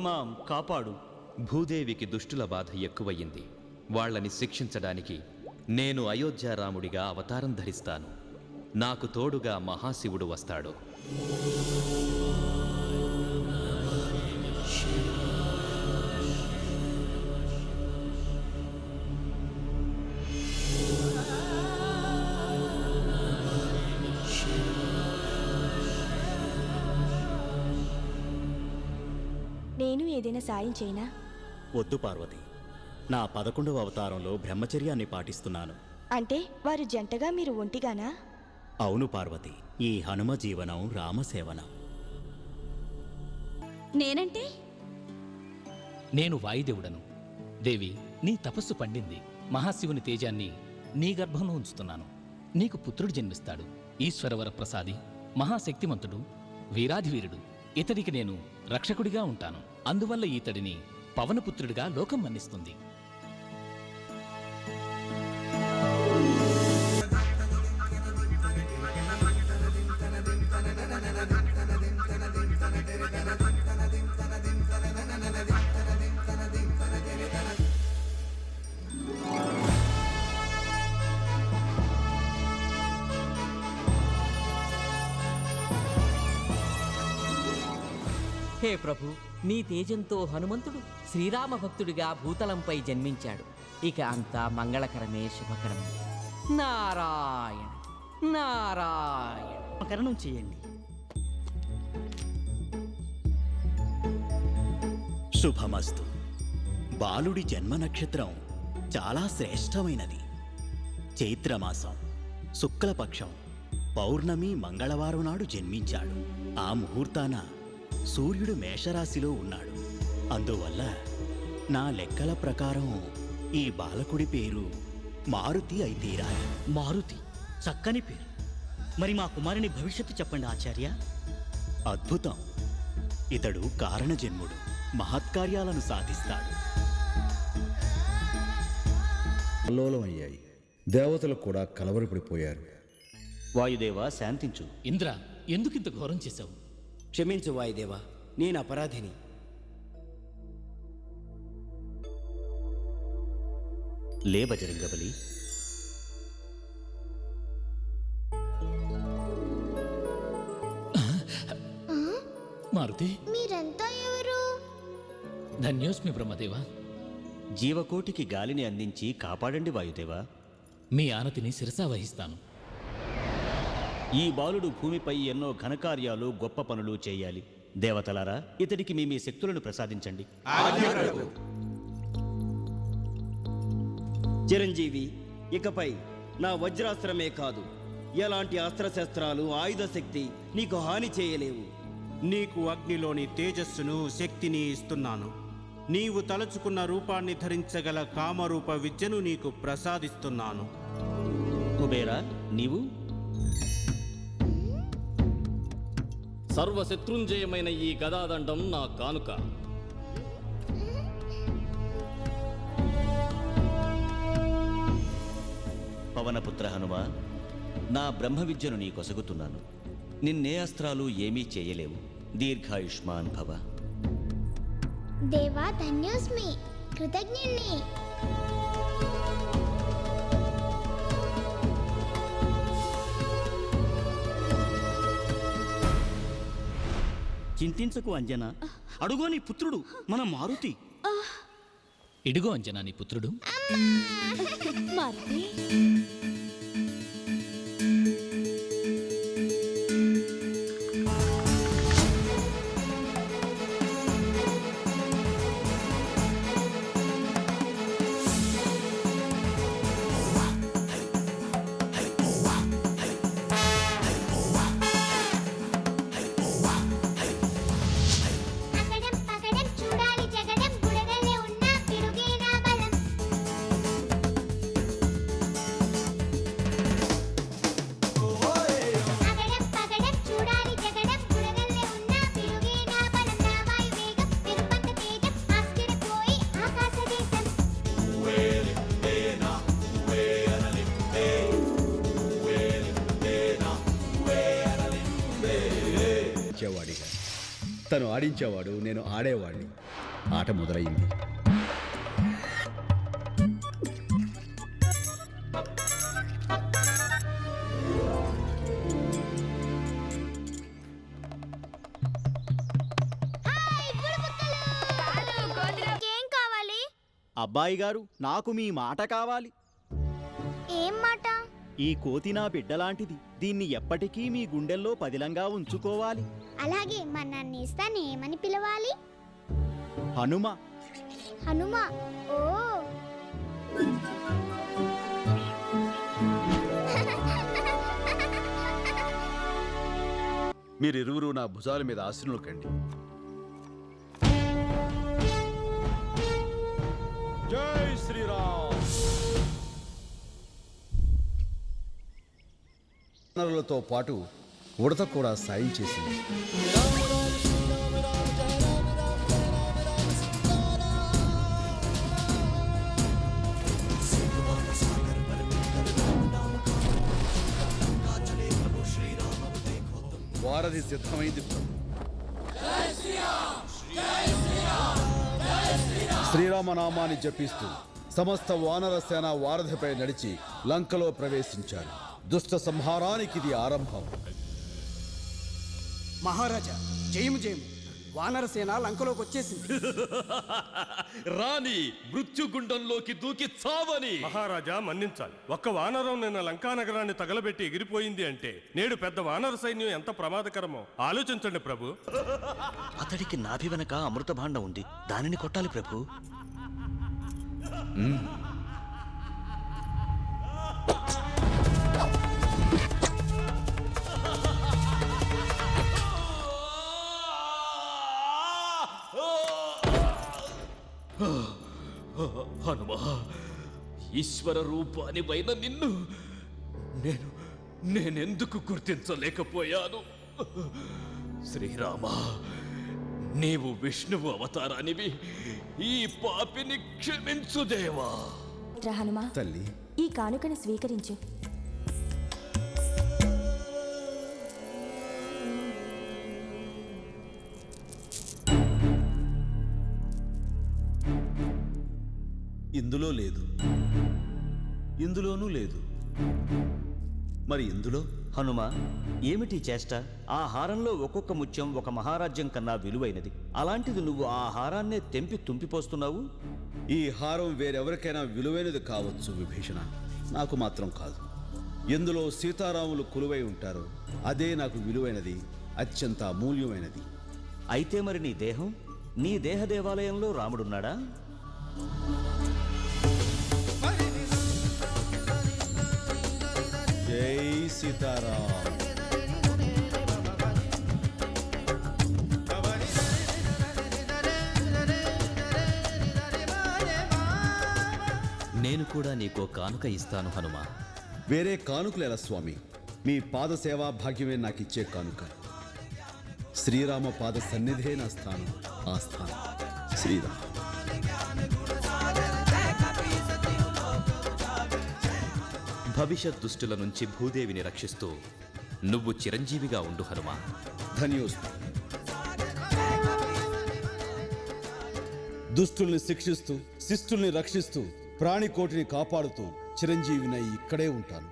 మాం కాపాడు. భూదేవికి దుష్టుల బాధ ఎక్కువయ్యింది. వాళ్ళని శిక్షించడానికి నేను అయోధ్యారాముడిగా అవతారం ధరిస్తాను. నాకు తోడుగా మహాశివుడు వస్తాడు. నేను ఏదైనా సాయం చేయనా? వద్దు పార్వతి, నా 11వ అవతారంలో బ్రహ్మచర్యాన్ని పాటిస్తున్నాను. అంటే వారు జంటగా మీరు ఒంటిగానా? అవును పార్వతి, ఈ హనుమ జీవనం రామసేవనం. నేనంటే నేను వాయుదేవుడను. దేవి, నీ తపస్సు పండింది. మహాశివుని తేజాన్ని నీ గర్భంలో ఉంచుతున్నాను. నీకు పుత్రుడు జన్మిస్తాడు. ఈశ్వరవర ప్రసాది, మహాశక్తిమంతుడు, వీరాధివీరుడు. ఇతడికి నేను రక్షకుడిగా ఉంటాను. అందువల్ల ఈతడిని పవనపుత్రుడిగా లోకం మన్నిస్తుంది. హే ప్రభు, నీ తేజంతో హనుమంతుడు శ్రీరామ భక్తుడిగా భూతలంపై జన్మించాడు. ఇక అంతా మంగళకరమే, శుభకరమే. నారాయణ నారాయణ. కరణం చేయండి. శుభమస్తు. బాలుడి జన్మ నక్షత్రం చాలా శ్రేష్టమైనది. చైత్రమాసం శుక్లపక్షం పౌర్ణమి మంగళవారం నాడు జన్మించాడు. ఆ ముహూర్తాన సూర్యుడు మేషరాశిలో ఉన్నాడు. అందువల్ల నా లెక్కల ప్రకారం ఈ బాలకుడి పేరు మారుతి అయి తీరాలి. మారుతి చక్కని పేరు. మరి మా కుమారుని భవిష్యత్తు చెప్పండి ఆచార్య. అద్భుతం. ఇతడు కారణజన్ముడు, మహత్కార్యాలను సాధిస్తాడు. అల్లోలమయ్యాయి. దేవతలు కూడా కలవరపడిపోయారు. వాయుదేవా శాంతించు. ఇంద్ర, ఎందుకింత ఘోరం చేశావు? క్షమించు వాయుదేవా, నేను అపరాధిని. లే బజరంగబలి. మారుతి, మీరంతా ఎవరు? ధన్యోస్మి బ్రహ్మదేవా. జీవకోటికి గాలిని అందించి కాపాడండి వాయుదేవా. మీ ఆనతిని శిరసా వహిస్తాను. ఈ బాలుడు భూమిపై ఎన్నో ఘనకార్యాలు, గొప్ప పనులు చేయాలి. దేవతలారా, ఇతడికి మీ శక్తులను ప్రసాదించండి. చిరంజీవి, ఇకపై నా వజ్రాస్త్రమే కాదు, ఎలాంటి అస్త్రశస్త్రాలు, ఆయుధ శక్తి నీకు హాని చేయలేవు. నీకు అగ్నిలోని తేజస్సును, శక్తిని ఇస్తున్నాను. నీవు తలచుకున్న రూపాన్ని ధరించగల కామరూప విద్యను నీకు ప్రసాదిస్తున్నాను. కుబేరా, నీవు? సర్వశత్రుంజయమైన ఈ గదాదండం నా కానుక. పవనపుత్ర హనుమ, నా బ్రహ్మ విద్యను నీ కొసగుతున్నాను. నిన్నే అస్త్రాలు ఏమీ చేయలేవు. దీర్ఘాయుష్మాన్ భవ. దేవా, ధన్యోస్మి, కృతజ్ఞుణ్ణి. చింతించకు అంజన, అడుగో నీ పుత్రుడు మన మారుతి. ఇడుగో అంజనా నీ పుత్రుడు. మారుతి, పగడం పగడం చూడాలి జగడం, బుడగలే ఉన్న పిడుగేనా బలం. తను ఆడించేవాడు, నేను ఆడేవాడిని. ఆట మొదలైంది. ఏం కావాలి? అబ్బాయి గారు, నాకు మీ మాట కావాలి. ఏం మాట? ఈ కోతి నా బిడ్డలాంటిది. దీన్ని ఎప్పటికీ మీ గుండెల్లో పదిలంగా ఉంచుకోవాలి. అలాగే మన నన్ను ఇస్తాను ఏమని పిలవాలి? హనుమ. హనుమ. ఓ మీరిరువురు నా భుజాల మీద ఆశీనులు కండి. జై శ్రీరామ్. వానరులతో పాటు ఉడత కూడా సాయం చేసింది. వారధి సిద్ధమైంది. శ్రీరామనామాన్ని జపిస్తూ సమస్త వానర సేన వారధిపై నడిచి లంకలో ప్రవేశించారు. దుష్ట సంహారానికి ఇది ఆరంభం. మహారాజా, జయము జయము. వానరసేన లంకలోకి వచ్చేసింది. రాణి మృత్యుగుండంలోకి దూకి చావని. మహారాజా మన్నించాలి. ఒక్క వానరం నిన్న లంకానగరాన్ని తగలబెట్టి ఎగిరిపోయింది అంటే నేడు పెద్ద వానర సైన్యం ఎంత ప్రమాదకరమో ఆలోచించండి ప్రభు. అతడికి నాభి వెనక అమృత భాండం ఉంది, దానిని కొట్టాలి ప్రభు. హనుమా, ఈశ్వర రూపాని పైన నిన్ను నేనెందుకు గుర్తించలేకపోయాను? శ్రీరామ, నీవు విష్ణువు అవతారానివి. ఈ పాపిని క్షమించు దేవా. హనుమ, తల్లి, ఈ కానుకను స్వీకరించు. ఇందులో లేదు, ఇందులోనూ లేదు. మరి ఇందులో? హనుమ, ఏమిటి చేష్ట? ఆ హారంలో ఒక్కొక్క ముత్యం ఒక మహారాజ్యం కన్నా విలువైనది. అలాంటిది నువ్వు ఆ హారాన్నే తెంపి తుంపిపోస్తున్నావు. ఈ హారం వేరెవరికైనా విలువైనది కావచ్చు విభీషణ, నాకు మాత్రం కాదు. ఎందులో సీతారాములు కొలువై ఉంటారో అదే నాకు విలువైనది, అత్యంత అమూల్యమైనది. అయితే మరి నీ దేహం? నీ దేహ దేవాలయంలో రాముడున్నాడా? జై సీతారాం. నేను కూడా నీకో కానుక ఇస్తాను హనుమా. వేరే కానుకలు ఎలా స్వామి? మీ పాద సేవా భాగ్యమే నాకిచ్చే కానుక. శ్రీరామ పాద సన్నిధే నా స్థానం, ఆ స్థానం శ్రీరామ్. భవిష్యత్ దుష్టుల నుంచి భూదేవిని రక్షిస్తూ నువ్వు చిరంజీవిగా ఉండు హనుమా. ధన్యోస్మి. దుష్టుల్ని శిక్షిస్తూ శిష్టుల్ని రక్షిస్తూ ప్రాణికోటిని కాపాడుతూ చిరంజీవినై ఇక్కడే ఉంటాను.